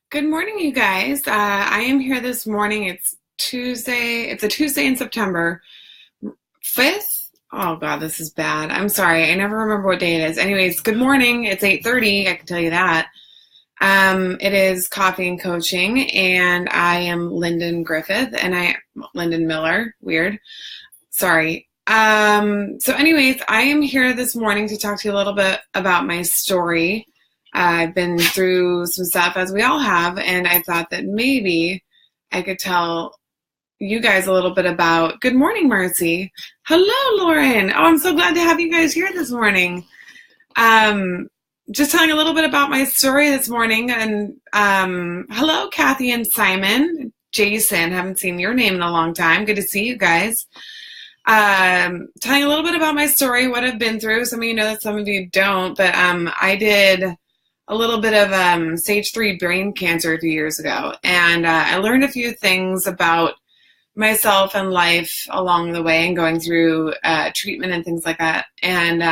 Good morning, you guys. I am here this morning. It's Tuesday. It's a Tuesday in September 5th. Oh God, this is bad. I'm sorry. I never remember what day it is. Anyways, good morning. It's 8:30. I can tell you that. It is Coffee and Coaching, and I am Linden Griffith, and Linden Miller. Weird. Sorry. So anyways, I am here this morning to talk to you a little bit about my story. I've been through some stuff, as we all have, and I thought that maybe I could tell you guys a little bit about. Good morning, Marcy. Hello, Lauren. Oh, I'm so glad to have you guys here this morning. Just telling a little bit about my story this morning, and hello, Kathy and Simon. Jason, haven't seen your name in a long time. Good to see you guys. Telling a little bit about my story, what I've been through. Some of you know that, some of you don't, but I did a little bit of stage 3 brain cancer a few years ago, and I learned a few things about myself and life along the way and going through treatment and things like that. And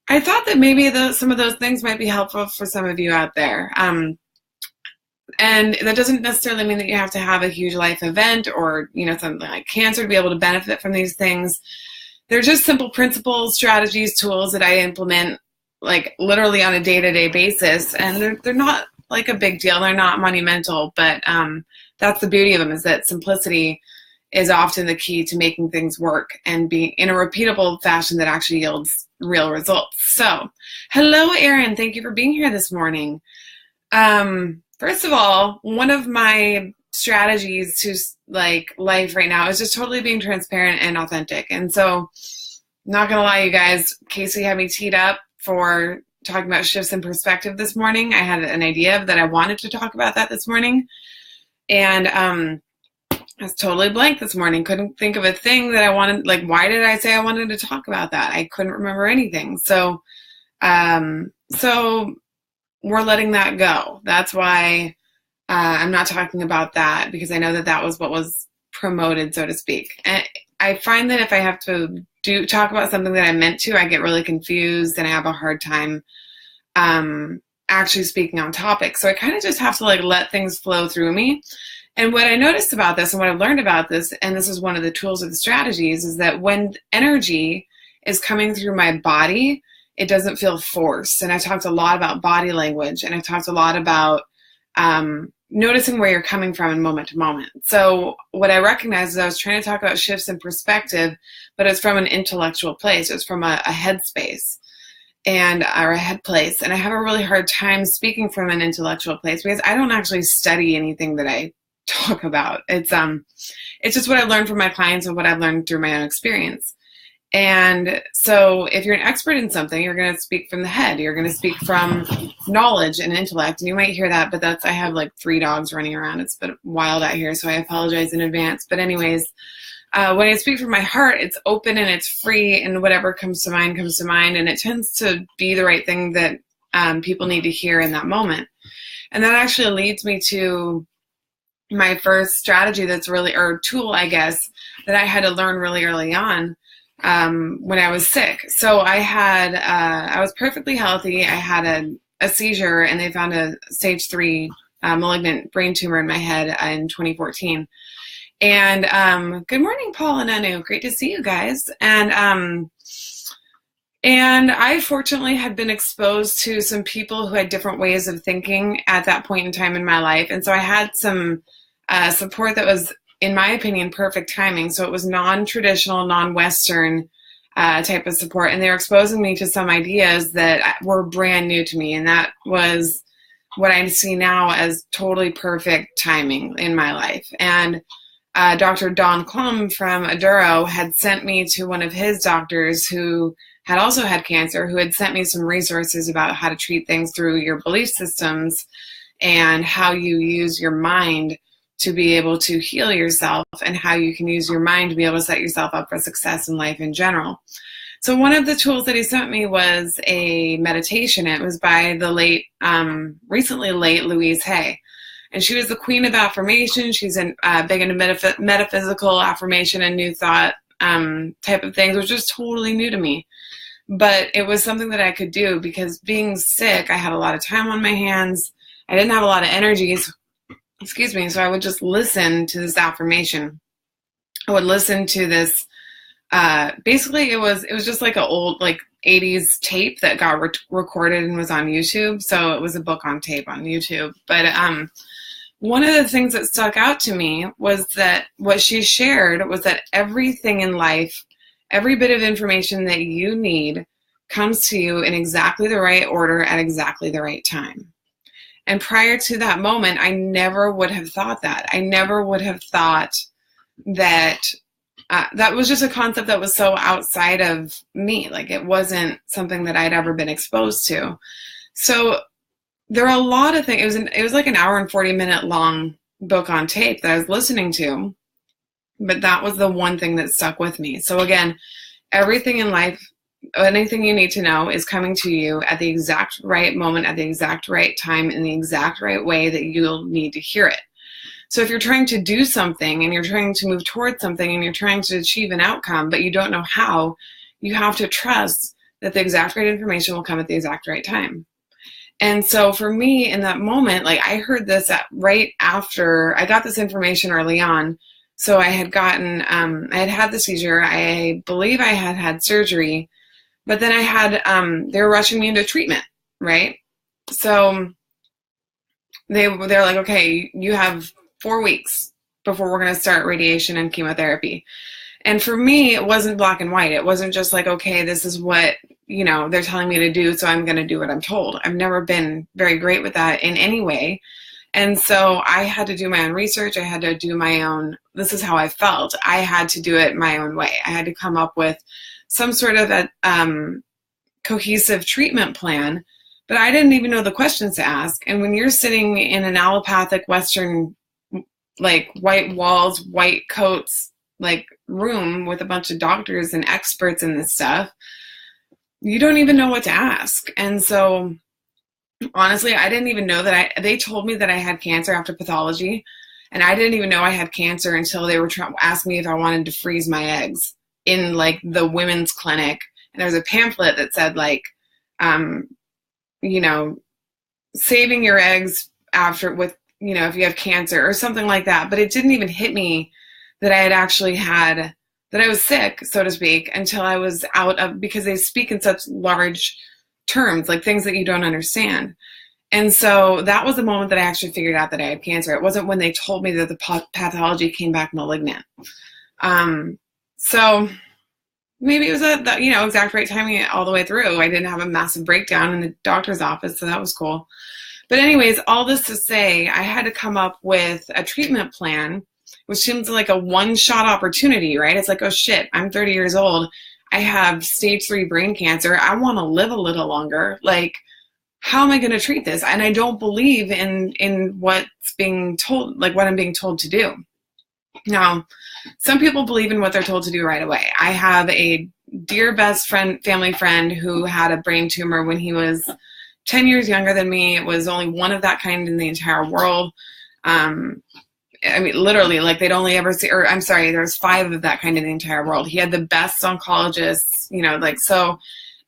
I thought that maybe some of those things might be helpful for some of you out there. And that doesn't necessarily mean that you have to have a huge life event or, something like cancer to be able to benefit from these things. They're just simple principles, strategies, tools that I implement like literally on a day-to-day basis. And they're not like a big deal. They're not monumental, but that's the beauty of them, is that simplicity is often the key to making things work and be in a repeatable fashion that actually yields real results. So, hello, Erin. Thank you for being here this morning. First of all, one of my strategies to life right now is just totally being transparent and authentic. And so, not gonna lie, you guys, Casey had me teed up for talking about shifts in perspective this morning. I had an idea that I wanted to talk about that this morning. And I was totally blank this morning. Couldn't think of a thing that I wanted. Like, why did I say I wanted to talk about that? I couldn't remember anything. So we're letting that go. That's why I'm not talking about that, because I know that was what was promoted, so to speak. And I find that if I have to talk about something that I meant to, I get really confused and I have a hard time actually speaking on topic. So I kind of just have to let things flow through me. And what I noticed about this and what I've learned about this, and this is one of the tools or the strategies, is that when energy is coming through my body, it doesn't feel forced. And I talked a lot about body language, and I talked a lot about noticing where you're coming from in moment to moment. So what I recognized is I was trying to talk about shifts in perspective, but it's from an intellectual place. It's from a headspace. Or a head place. And I have a really hard time speaking from an intellectual place because I don't actually study anything that I talk about. It's just what I learned from my clients and what I've learned through my own experience. And so if you're an expert in something, you're going to speak from the head. You're going to speak from knowledge and intellect. And you might hear that, but I have 3 dogs running around. It's been wild out here, so I apologize in advance. But anyways, when I speak from my heart, it's open and it's free, and whatever comes to mind, and it tends to be the right thing that people need to hear in that moment. And that actually leads me to my first strategy or tool, I guess, that I had to learn really early on when I was sick. So I was perfectly healthy. I had a seizure, and they found a stage 3 malignant brain tumor in my head in 2014. And good morning, Paul and Anu. Great to see you guys. And I fortunately had been exposed to some people who had different ways of thinking at that point in time in my life. And so I had some support that was, in my opinion, perfect timing. So it was non-traditional, non-Western type of support. And they were exposing me to some ideas that were brand new to me. And that was what I see now as totally perfect timing in my life. And Dr. Don Klum from Aduro had sent me to one of his doctors who had also had cancer, who had sent me some resources about how to treat things through your belief systems and how you use your mind to be able to heal yourself, and how you can use your mind to be able to set yourself up for success in life in general. So one of the tools that he sent me was a meditation. It was by the recently late Louise Hay. And she was the queen of affirmation. She's big into metaphysical affirmation and new thought type of things, which was totally new to me. But it was something that I could do because being sick, I had a lot of time on my hands. I didn't have a lot of energies, excuse me, so I would just listen to this affirmation. I would listen to this, basically it was just like an old, like 80s tape that got recorded and was on YouTube. So it was a book on tape on YouTube. But one of the things that stuck out to me was that what she shared was that everything in life, every bit of information that you need comes to you in exactly the right order at exactly the right time. And prior to that moment, I never would have thought that. I never would have thought that that was just a concept that was so outside of me. Like, it wasn't something that I'd ever been exposed to. So there are a lot of things. It was like an hour and 40-minute long book on tape that I was listening to, but that was the one thing that stuck with me. So again, everything in life, anything you need to know is coming to you at the exact right moment, at the exact right time, in the exact right way that you'll need to hear it. So if you're trying to do something and you're trying to move towards something and you're trying to achieve an outcome, but you don't know how, you have to trust that the exact right information will come at the exact right time. And so for me in that moment, like, I heard this right after I got this information early on. So I had gotten, I had the seizure. I believe I had had surgery, but then I had, they were rushing me into treatment, right? So they're like, okay, you have 4 weeks before we're going to start radiation and chemotherapy. And for me, it wasn't black and white. It wasn't just like, okay, this is what, they're telling me to do, so I'm going to do what I'm told. I've never been very great with that in any way. And so I had to do my own research. I had to do my own, this is how I felt. I had to do it my own way. I had to come up with some sort of a cohesive treatment plan, but I didn't even know the questions to ask. And when you're sitting in an allopathic Western, like, white walls, white coats, like, room with a bunch of doctors and experts in this stuff, you don't even know what to ask. And so honestly, I didn't even know that they told me that I had cancer after pathology, and I didn't even know I had cancer until they were asking me if I wanted to freeze my eggs in, like, the women's clinic. And there was a pamphlet that said, like, saving your eggs after with, if you have cancer or something like that. But it didn't even hit me that I had actually had, that I was sick, so to speak, until I was out of, because they speak in such large terms, like things that you don't understand. And so that was the moment that I actually figured out that I had cancer. It wasn't when they told me that the pathology came back malignant. So maybe it was exact right timing all the way through. I didn't have a massive breakdown in the doctor's office, so that was cool. But anyways, all this to say, I had to come up with a treatment plan, which seems like a one-shot opportunity, right? It's like, oh shit, I'm 30 years old. I have stage 3 brain cancer. I want to live a little longer. Like, how am I going to treat this? And I don't believe in what's being told, like what I'm being told to do. Now, some people believe in what they're told to do right away. I have a dear best friend, family friend, who had a brain tumor when he was 10 years younger than me. It was only one of that kind in the entire world. Literally, like, they'd only ever see, or I'm sorry, there's 5 of that kind in the entire world. He had the best oncologists,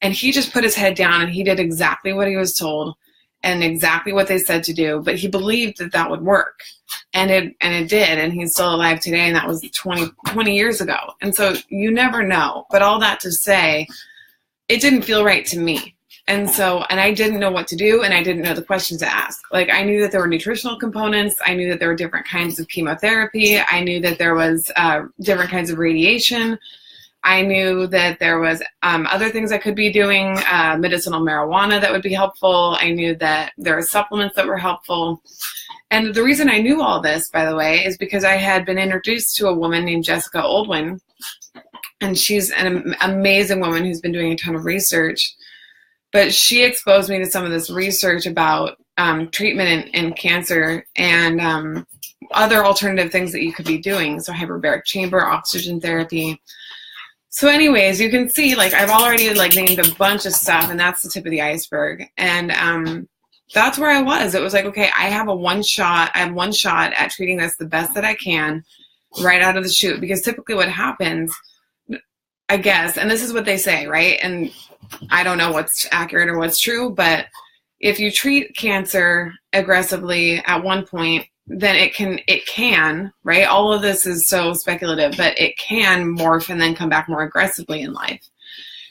and he just put his head down and he did exactly what he was told and exactly what they said to do, but he believed that that would work. And it did, and he's still alive today, and that was 20 years ago. And so you never know, but all that to say, it didn't feel right to me. And I didn't know what to do, and I didn't know the questions to ask. Like, I knew that there were nutritional components. I knew that there were different kinds of chemotherapy. I knew that there was different kinds of radiation. I knew that there was other things I could be doing, medicinal marijuana that would be helpful. I knew that there were supplements that were helpful. And the reason I knew all this, by the way, is because I had been introduced to a woman named Jessica Oldwin, and she's an amazing woman who's been doing a ton of research. But she exposed me to some of this research about treatment in cancer and other alternative things that you could be doing. So hyperbaric chamber, oxygen therapy. So anyways, you can see, like, I've already, like, named a bunch of stuff, and that's the tip of the iceberg. And that's where I was. It was like, okay, I have one shot at treating this the best that I can right out of the chute. Because typically what happens, I guess, and this is what they say, right? And I don't know what's accurate or what's true, but if you treat cancer aggressively at one point, then it can, right? All of this is so speculative, but it can morph and then come back more aggressively in life.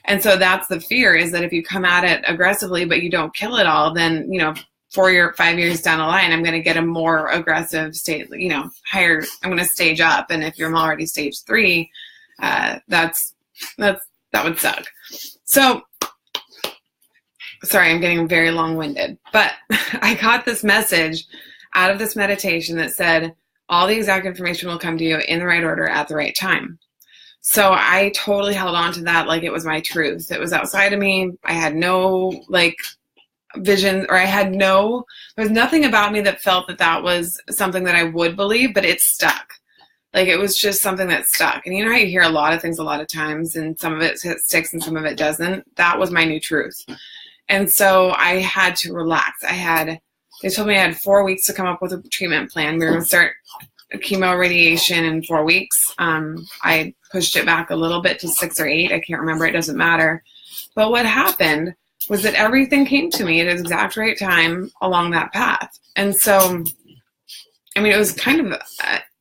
And so that's the fear, is that if you come at it aggressively, but you don't kill it all, then, 4 or 5 years down the line, I'm going to get a more aggressive state, higher, I'm going to stage up. And if you're already stage 3, that would suck. So, sorry, I'm getting very long-winded, but I got this message out of this meditation that said, all the exact information will come to you in the right order at the right time. So I totally held on to that like it was my truth. It was outside of me. I had no vision, or there was nothing about me that felt that was something that I would believe, but it stuck. It was just something that stuck. And you know how you hear a lot of things a lot of times, and some of it sticks and some of it doesn't? That was my new truth. And so I had to relax. They told me I had 4 weeks to come up with a treatment plan. We were going to start chemo radiation in 4 weeks. I pushed it back a little bit to 6 or 8. I can't remember. It doesn't matter. But what happened was that everything came to me at the exact right time along that path. And so, it was kind of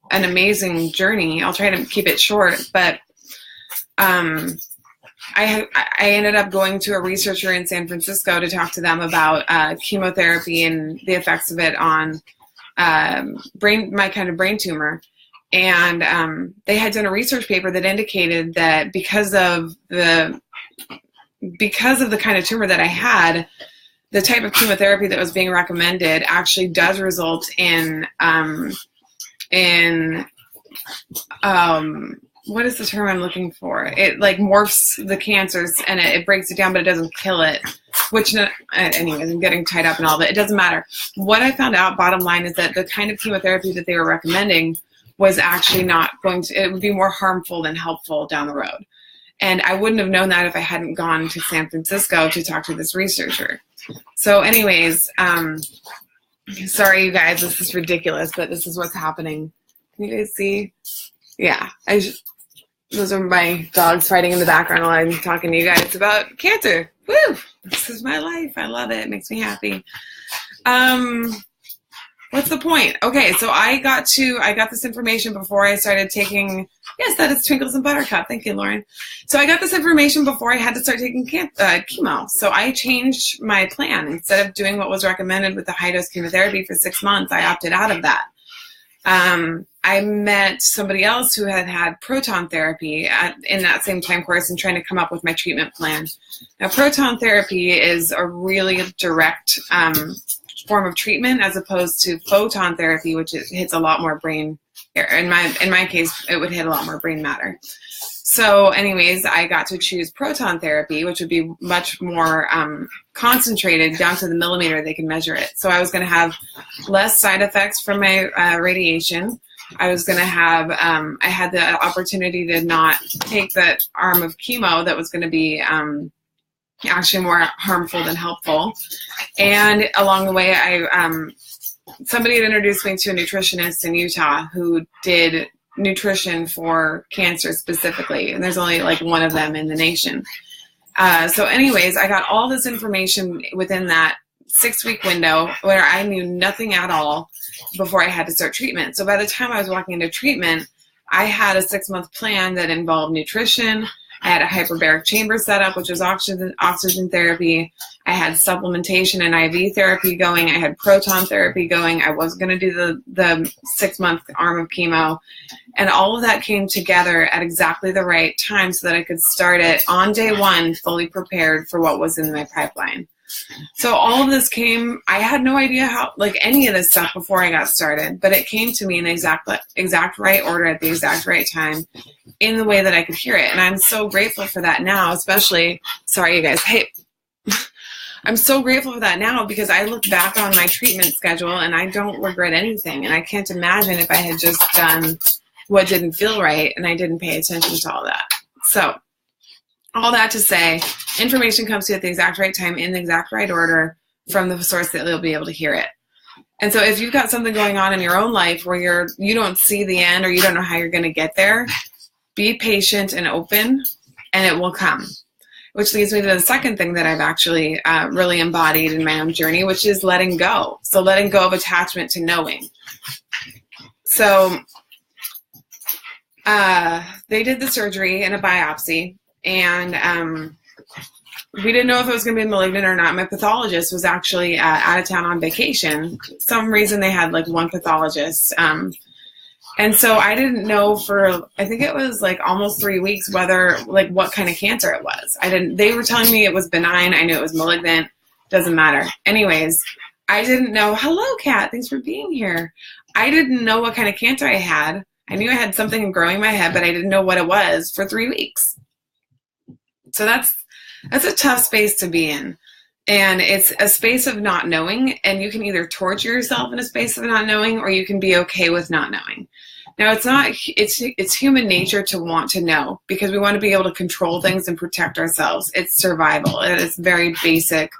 an amazing journey. I'll try to keep it short, but I ended up going to a researcher in San Francisco to talk to them about chemotherapy and the effects of it on my kind of brain tumor. And they had done a research paper that indicated that because of the kind of tumor that I had, the type of chemotherapy that was being recommended actually does result in what is the term I'm looking for? It morphs the cancers and it breaks it down, but it doesn't kill it. Anyways, I'm getting tied up in all of it. It doesn't matter. What I found out, bottom line, is that the kind of chemotherapy that they were recommending was actually it would be more harmful than helpful down the road. And I wouldn't have known that if I hadn't gone to San Francisco to talk to this researcher. So anyways, sorry you guys, this is ridiculous, but this is what's happening. Can you guys see? Yeah, those are my dogs fighting in the background while I'm talking to you guys about cancer. Woo! This is my life. I love it. It makes me happy. What's the point? Okay, so I got this information before I started taking, yes, that is Twinkles and Buttercup. Thank you, Lauren. So I got this information before I had to start taking chemo. So I changed my plan. Instead of doing what was recommended with the high-dose chemotherapy for 6 months, I opted out of that. I met somebody else who had proton therapy in that same time course and trying to come up with my treatment plan. Now, proton therapy is a really direct form of treatment as opposed to photon therapy, which hits a lot more brain. In my case, it would hit a lot more brain matter. So anyways, I got to choose proton therapy, which would be much more concentrated down to the millimeter they can measure it. So I was going to have less side effects from my radiation. I was going to have, I had the opportunity to not take that arm of chemo that was going to be actually more harmful than helpful. And along the way, somebody had introduced me to a nutritionist in Utah who did nutrition for cancer specifically, and there's only one of them in the nation. So anyways, I got all this information within that 6-week window where I knew nothing at all before I had to start treatment. So by the time I was walking into treatment, I had a 6-month plan that involved nutrition. I had a hyperbaric chamber set up, which was oxygen therapy. I had supplementation and IV therapy going. I had proton therapy going. I was going to do the 6-month arm of chemo. And all of that came together at exactly the right time so that I could start it on day 1, fully prepared for what was in my pipeline. So all of this I had no idea how, any of this stuff before I got started, but it came to me in the exact right order at the exact right time in the way that I could hear it. And I'm so grateful for that now, especially, sorry you guys, hey, I'm so grateful for that now because I look back on my treatment schedule and I don't regret anything. And I can't imagine if I had just done what didn't feel right and I didn't pay attention to all that. So all that to say, information comes to you at the exact right time in the exact right order from the source that you'll be able to hear it. And so if you've got something going on in your own life where you don't see the end or you don't know how you're going to get there, be patient and open and it will come. which leads me to the second thing that I've actually really embodied in my own journey, which is letting go. So letting go of attachment to knowing. So they did the surgery and a biopsy, and we didn't know if it was going to be malignant or not. My pathologist was actually out of town on vacation. Some reason they had like one pathologist. And so I didn't know for, I think it was like almost 3 weeks, whether like what kind of cancer it was. They were telling me it was benign. I knew it was malignant. Doesn't matter. Anyways, I didn't know. Hello, Kat. Thanks for being here. I didn't know what kind of cancer I had. I knew I had something growing in my head, but I didn't know what it was for 3 weeks. So that's a tough space to be in. And it's a space of not knowing, and you can either torture yourself in a space of not knowing, or you can be okay with not knowing. Now, it's human nature to want to know, because we want to be able to control things and protect ourselves. It's survival. It is very basic.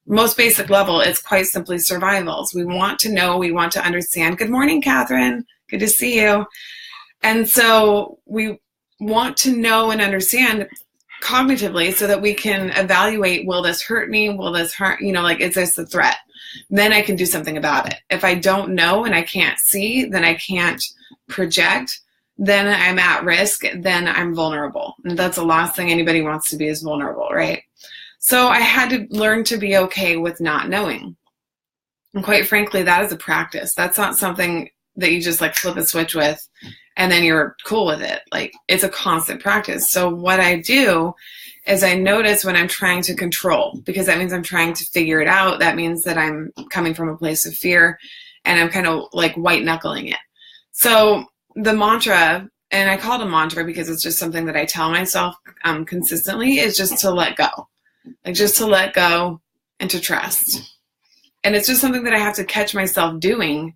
Most basic level, it's quite simply survival. So we want to know, we want to understand. Good morning, Catherine. Good to see you. And so we want to know and understand cognitively so that we can evaluate, will this hurt me? Will this hurt, like, is this a threat? Then I can do something about it. If I don't know and I can't see, then I can't project, then I'm at risk, then I'm vulnerable. And that's the last thing anybody wants to be, is vulnerable, right? So I had to learn to be okay with not knowing. And quite frankly, that is a practice. That's not something that you just like flip a switch with and then you're cool with it. Like, it's a constant practice. So what I do is I notice when I'm trying to control, because that means I'm trying to figure it out. That means that I'm coming from a place of fear and I'm kind of like white knuckling it. So the mantra, and I call it a mantra because it's just something that I tell myself consistently, is just to let go. Like, just to let go and to trust. And it's just something that I have to catch myself doing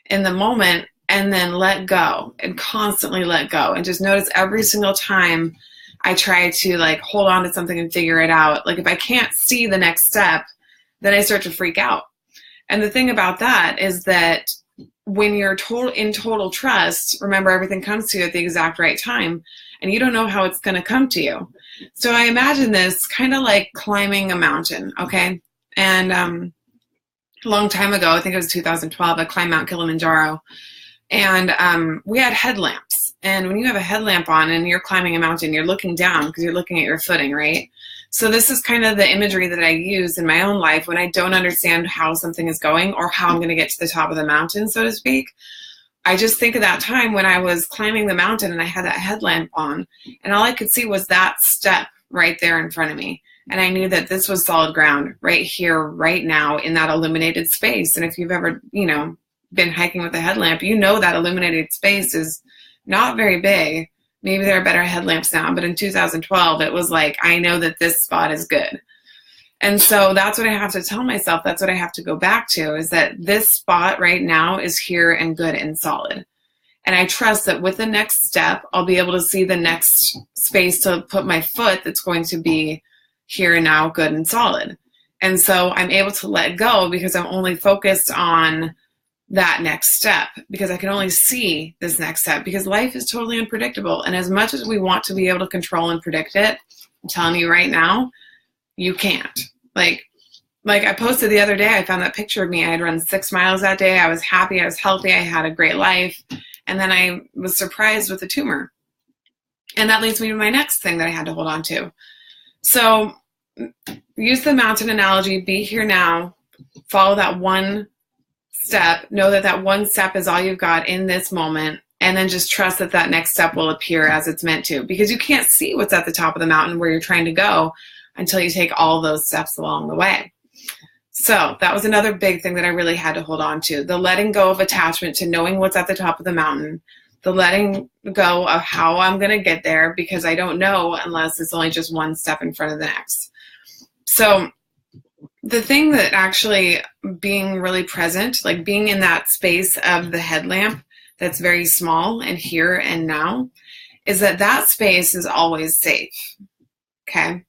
in the moment, and then let go and constantly let go. And just notice every single time I try to like hold on to something and figure it out. Like, if I can't see the next step, then I start to freak out. And the thing about that is that when you're in total trust, remember, everything comes to you at the exact right time, and you don't know how it's going to come to you. So I imagine this kind of like climbing a mountain, okay? And a long time ago, I think it was 2012, I climbed Mount Kilimanjaro, and we had headlamps. And when you have a headlamp on and you're climbing a mountain, you're looking down because you're looking at your footing, right? So this is kind of the imagery that I use in my own life when I don't understand how something is going or how I'm going to get to the top of the mountain, so to speak. I just think of that time when I was climbing the mountain and I had that headlamp on, and all I could see was that step right there in front of me. And I knew that this was solid ground right here, right now, in that illuminated space. And if you've ever, been hiking with a headlamp, you know that illuminated space is not very big. Maybe there are better headlamps now, but in 2012, it was like, I know that this spot is good. And so that's what I have to tell myself. That's what I have to go back to, is that this spot right now is here and good and solid. And I trust that with the next step, I'll be able to see the next space to put my foot that's going to be here and now, good and solid. And so I'm able to let go because I'm only focused on that next step, because I can only see this next step, because life is totally unpredictable. And as much as we want to be able to control and predict it, I'm telling you right now, you can't. Like I posted the other day, I found that picture of me. I had run 6 miles that day. I was happy. I was healthy. I had a great life. And then I was surprised with a tumor. And that leads me to my next thing that I had to hold on to. So use the mountain analogy, be here now, follow that one step, know that that one step is all you've got in this moment, and then just trust that that next step will appear as it's meant to, because you can't see what's at the top of the mountain where you're trying to go until you take all those steps along the way. So that was another big thing that I really had to hold on to, the letting go of attachment to knowing what's at the top of the mountain, the letting go of how I'm going to get there, because I don't know unless it's only just one step in front of the next. So the thing that actually being really present, like being in that space of the headlamp that's very small and here and now, is that that space is always safe. Okay.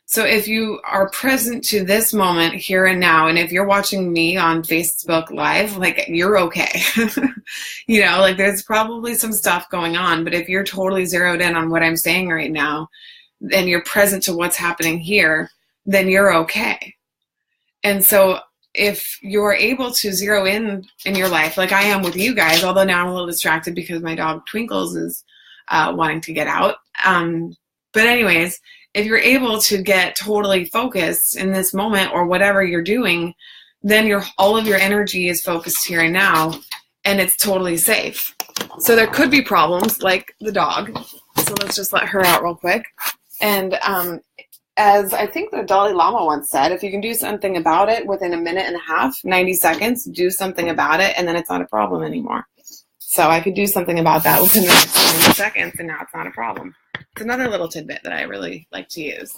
So if you are present to this moment here and now, and if you're watching me on Facebook Live, like, you're okay. Like, there's probably some stuff going on, but if you're totally zeroed in on what I'm saying right now, and you're present to what's happening here, then you're okay. And so if you're able to zero in your life, like I am with you guys, although now I'm a little distracted because my dog Twinkles is wanting to get out. But anyways, if you're able to get totally focused in this moment or whatever you're doing, then all of your energy is focused here and now, and it's totally safe. So there could be problems like the dog. So let's just let her out real quick. And as I think the Dalai Lama once said, if you can do something about it within a minute and a half, 90 seconds, do something about it, and then it's not a problem anymore. So I could do something about that within the next 90 seconds, and now it's not a problem. It's another little tidbit that I really like to use.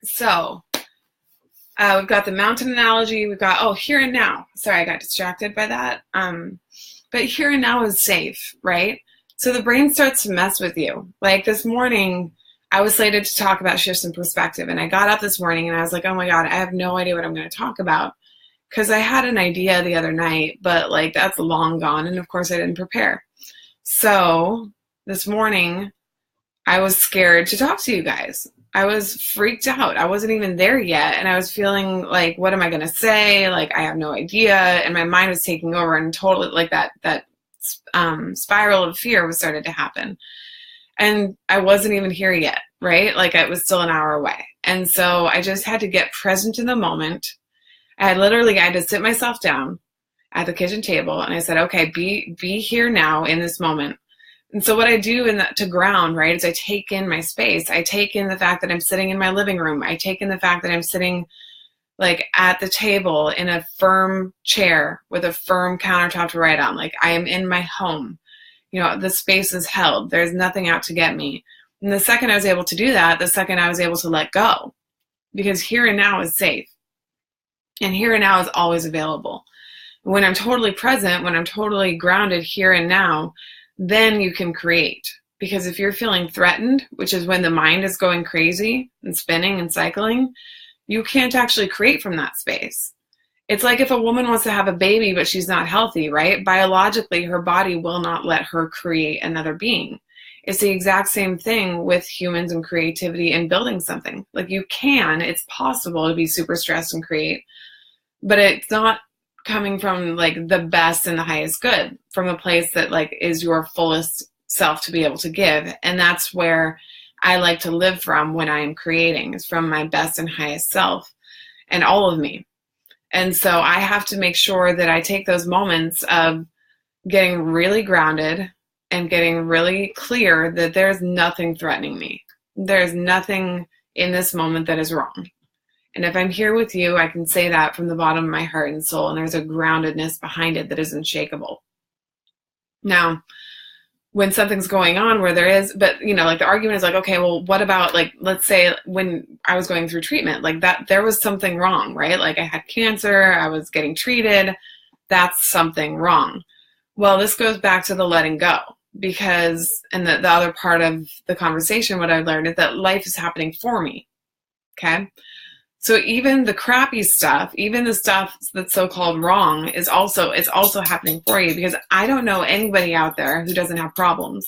So we've got the mountain analogy. We've got, here and now. Sorry, I got distracted by that. But here and now is safe, right? So the brain starts to mess with you. Like this morning, I was slated to talk about shifts in perspective, and I got up this morning and I was like, oh my God, I have no idea what I'm going to talk about, because I had an idea the other night, but like that's long gone, and of course I didn't prepare. So this morning, I was scared to talk to you guys. I was freaked out. I wasn't even there yet, and I was feeling like, what am I going to say? Like I have no idea, and my mind was taking over, and totally like that spiral of fear was started to happen. And I wasn't even here yet, right? Like it was still an hour away. And so I just had to get present in the moment. I had to sit myself down at the kitchen table, and I said, okay, be here now in this moment. And so what I do to ground, right, is I take in my space. I take in the fact that I'm sitting in my living room. I take in the fact that I'm sitting like at the table in a firm chair with a firm countertop to write on. Like I am in my home. The space is held. There's nothing out to get me. And the second I was able to do that, the second I was able to let go, because here and now is safe. And here and now is always available. When I'm totally present, when I'm totally grounded here and now, then you can create. Because if you're feeling threatened, which is when the mind is going crazy and spinning and cycling, you can't actually create from that space. It's like if a woman wants to have a baby, but she's not healthy, right? Biologically, her body will not let her create another being. It's the exact same thing with humans and creativity and building something. Like it's possible to be super stressed and create, but it's not coming from like the best and the highest good, from a place that like is your fullest self to be able to give. And that's where I like to live from when I am creating, is from my best and highest self and all of me. And so I have to make sure that I take those moments of getting really grounded and getting really clear that there's nothing threatening me. There's nothing in this moment that is wrong. And if I'm here with you, I can say that from the bottom of my heart and soul, and there's a groundedness behind it that is unshakable. Now, when something's going on where there is, but like the argument is like, okay, well, what about like, let's say when I was going through treatment, like that, there was something wrong, right? Like I had cancer, I was getting treated. That's something wrong. Well, this goes back to the letting go, because, and the other part of the conversation, what I learned is that life is happening for me. Okay. So even the crappy stuff, even the stuff that's so-called wrong it's also happening for you, because I don't know anybody out there who doesn't have problems.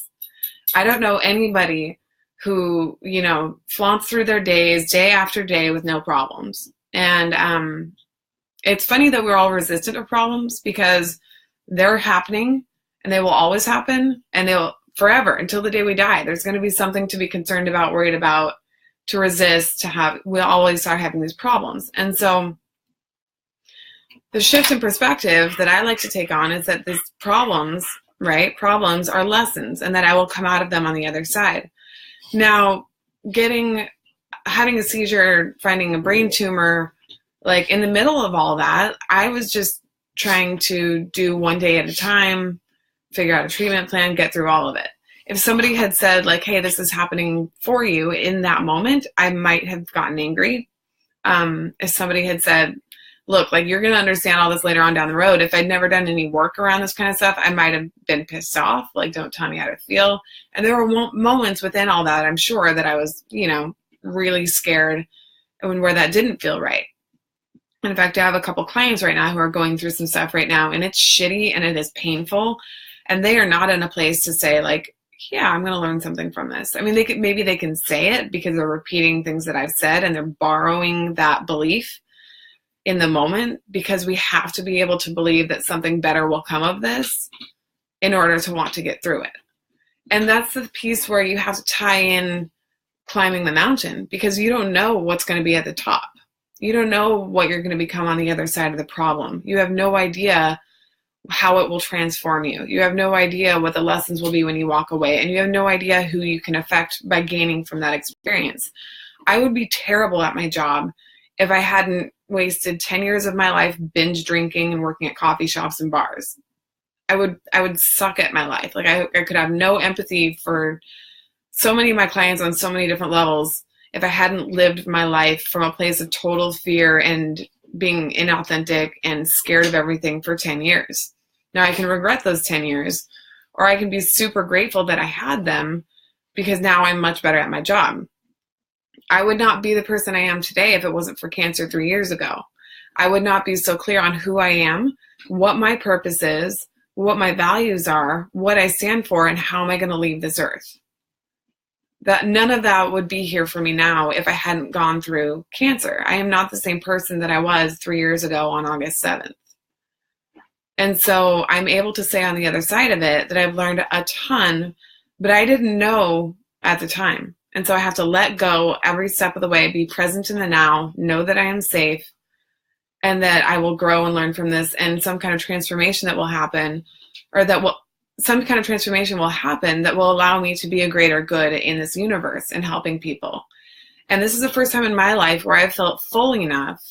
I don't know anybody who, flaunts through their days, day after day with no problems. And it's funny that we're all resistant to problems, because they're happening and they will always happen, and they'll forever until the day we die. There's going to be something to be concerned about, worried about, to resist, to have. We'll always start having these problems. And so the shift in perspective that I like to take on is that these problems, right? Problems are lessons, and that I will come out of them on the other side. Now, having a seizure, finding a brain tumor, like in the middle of all that, I was just trying to do one day at a time, figure out a treatment plan, get through all of it. If somebody had said like, hey, this is happening for you in that moment, I might have gotten angry. If somebody had said, look, like you're going to understand all this later on down the road. If I'd never done any work around this kind of stuff, I might have been pissed off. Like, don't tell me how to feel. And there were moments within all that, I'm sure, that I was, really scared and where that didn't feel right. In fact, I have a couple clients right now who are going through some stuff right now, and it's shitty and it is painful. And they are not in a place to say like, yeah, I'm going to learn something from this. I mean, maybe they can say it because they're repeating things that I've said and they're borrowing that belief in the moment, because we have to be able to believe that something better will come of this in order to want to get through it. And that's the piece where you have to tie in climbing the mountain, because you don't know what's going to be at the top. You don't know what you're going to become on the other side of the problem. You have no idea how it will transform you. You have no idea what the lessons will be when you walk away, and you have no idea who you can affect by gaining from that experience. I would be terrible at my job if I hadn't wasted 10 years of my life binge drinking and working at coffee shops and bars. I would suck at my life. Like I could have no empathy for so many of my clients on so many different levels if I hadn't lived my life from a place of total fear and being inauthentic and scared of everything for 10 years. Now I can regret those 10 years, or I can be super grateful that I had them, because now I'm much better at my job. I would not be the person I am today if it wasn't for cancer 3 years ago. I would not be so clear on who I am, what my purpose is, what my values are, what I stand for, and how am I going to leave this earth. That none of that would be here for me now if I hadn't gone through cancer. I am not the same person that I was 3 years ago on August 7th. And so I'm able to say on the other side of it that I've learned a ton, but I didn't know at the time. And so I have to let go every step of the way, be present in the now, know that I am safe, and that I will grow and learn from this, and some kind of transformation that will happen, or some kind of transformation will happen that will allow me to be a greater good in this universe and helping people. And this is the first time in my life where I've felt fully enough,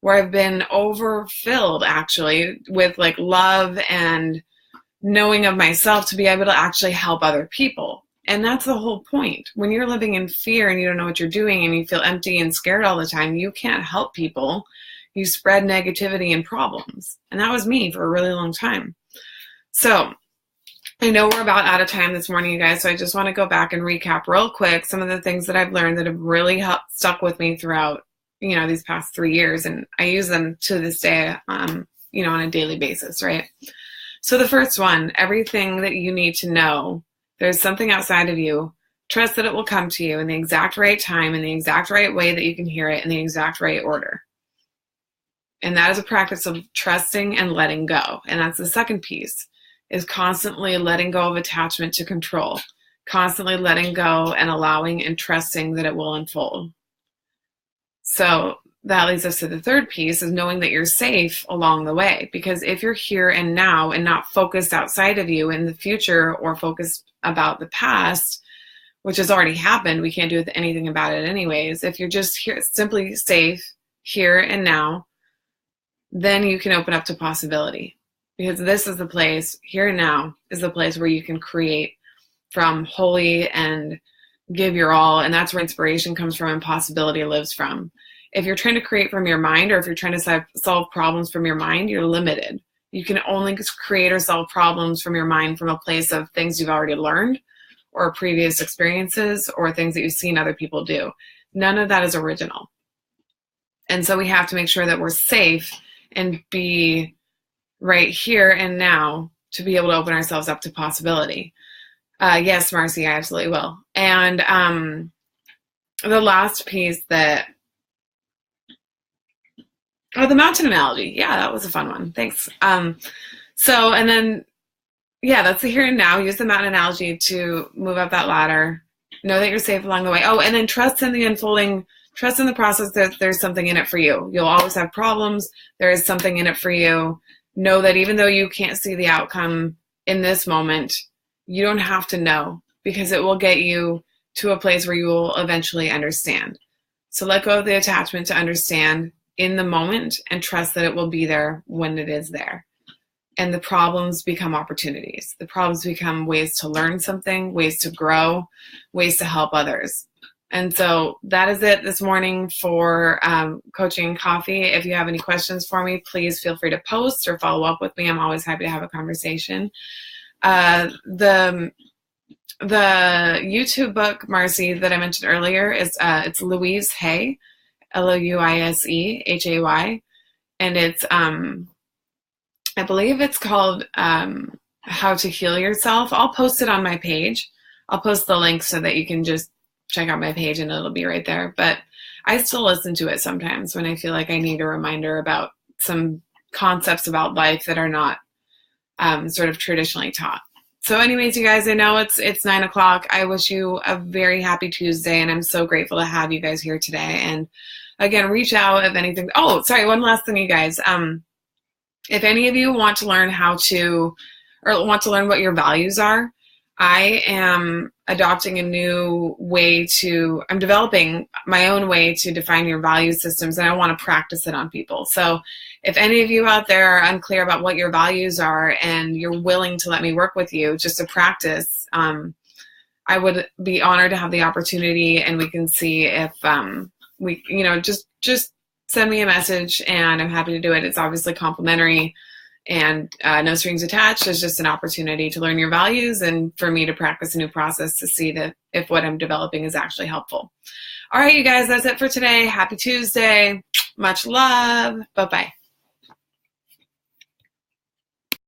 where I've been overfilled actually with like love and knowing of myself to be able to actually help other people. And that's the whole point. When you're living in fear and you don't know what you're doing and you feel empty and scared all the time, you can't help people. You spread negativity and problems. And that was me for a really long time. So I know we're about out of time this morning, you guys, so I just want to go back and recap real quick some of the things that I've learned that have really stuck with me throughout, these past 3 years. And I use them to this day, on a daily basis, right? So the first one, everything that you need to know, there's something outside of you. Trust that it will come to you in the exact right time, in the exact right way that you can hear it, in the exact right order. And that is a practice of trusting and letting go. And that's the second piece, is constantly letting go of attachment to control, constantly letting go and allowing and trusting that it will unfold. So that leads us to the third piece, is knowing that you're safe along the way. Because if you're here and now and not focused outside of you in the future, or focused about the past, which has already happened, we can't do anything about it anyways. If you're just here, simply safe here and now, then you can open up to possibility. Because this is the place, here and now, is the place where you can create from wholly and give your all. And that's where inspiration comes from and possibility lives from. If you're trying to create from your mind, or if you're trying to solve problems from your mind, you're limited. You can only create or solve problems from your mind from a place of things you've already learned, or previous experiences, or things that you've seen other people do. None of that is original. And so we have to make sure that we're safe and be right here and now to be able to open ourselves up to possibility. Yes, Marcy, I absolutely will. And the last piece the mountain analogy. Yeah, that was a fun one. Thanks. And then, that's the here and now. Use the mountain analogy to move up that ladder. Know that you're safe along the way. Oh, and then trust in the unfolding. Trust in the process that there's something in it for you. You'll always have problems. There is something in it for you. Know that even though you can't see the outcome in this moment, you don't have to know, because it will get you to a place where you will eventually understand. So let go of the attachment to understand in the moment and trust that it will be there when it is there. And the problems become opportunities. The problems become ways to learn something, ways to grow, ways to help others. And so that is it this morning for Coaching and Coffee. If you have any questions for me, please feel free to post or follow up with me. I'm always happy to have a conversation. The YouTube book, Marcy, that I mentioned earlier, is it's Louise Hay, Louise Hay, and it's I believe it's called How to Heal Yourself. I'll post it on my page. I'll post the link so that you can just check out my page and it'll be right there. But I still listen to it sometimes when I feel like I need a reminder about some concepts about life that are not sort of traditionally taught. So anyways, you guys, I know it's 9 o'clock. I wish you a very happy Tuesday, and I'm so grateful to have you guys here today. And again, reach out if anything. Oh, sorry, one last thing, you guys. If any of you want to learn want to learn what your values are, I am adopting a new way I'm developing my own way to define your value systems, and I want to practice it on people. So if any of you out there are unclear about what your values are and you're willing to let me work with you just to practice, I would be honored to have the opportunity, and we can see if we, just send me a message, and I'm happy to do it. It's obviously complimentary and no strings attached. It's just an opportunity to learn your values and for me to practice a new process to see if what I'm developing is actually helpful. All right, you guys, that's it for today. Happy Tuesday. Much love. Bye-bye.